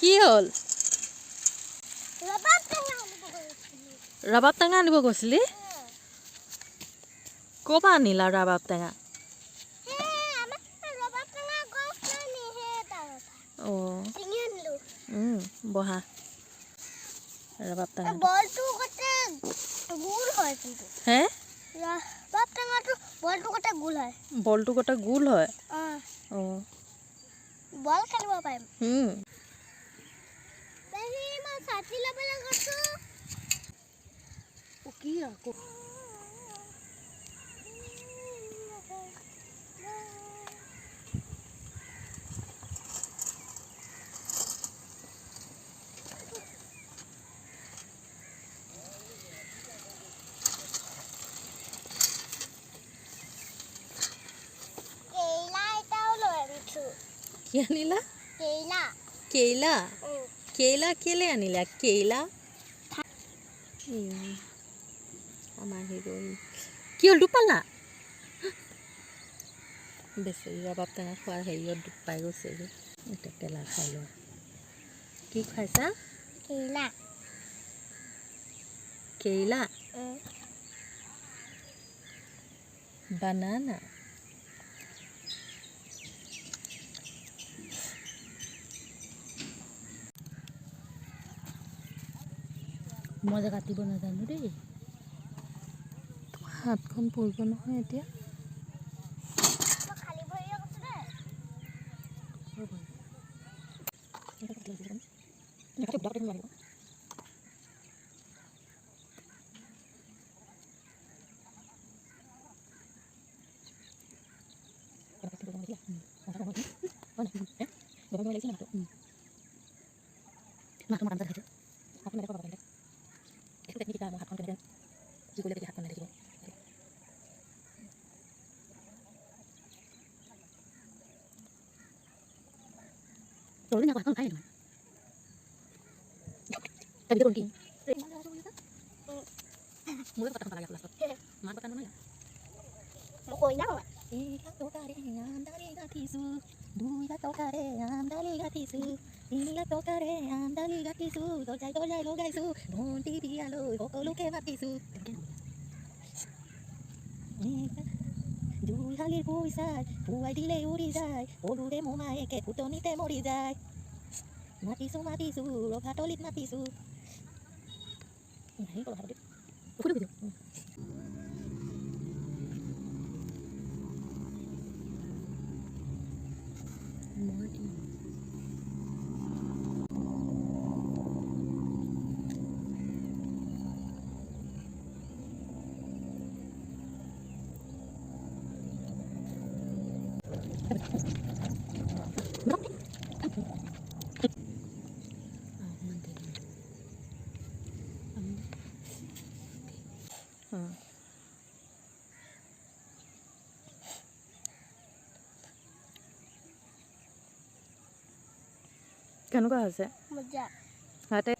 কি হ'ল ৰবাব টেঙা আনিব গৈছিলি ক'ৰ পৰা আনিলা ৰবাব টেঙা অঁ বহা ৰবাব টেঙা বলটো গতে গোল হয় কিন্তু হে ৰবাব টেঙাটো বলটো গতে গোল হয় বলটো গতে গোল হয় অঁ বল খেলিব পাৰিম মই ছাতি ল'বলৈ গৈছোঁ কি আকৌ কি আনিলা কেইলা কেইলা কেলে আনিলা কেইলা আমাৰ হিৰোইন কি হ'ল দুখ পালা বেচেৰি ৰবাব টেঙা খোৱাৰ হেৰিয়ত দুখ পাই গৈছে এতিয়া কেলা খাই লোৱা কি খাইছা কেইলা বানানা মই যে কাটিব নাজানো দেই হাতখন পৰিব নহয় এতিয়া দুইহালিৰ পইচাই পুৱাই দিলে উৰি যায় সৰুৰে মোমায়েকে ফুটনিতে মৰি যায় মাতিছোঁ ৰভাতলিত মাতিছোঁ কেনেকুৱা হৈছে হাতে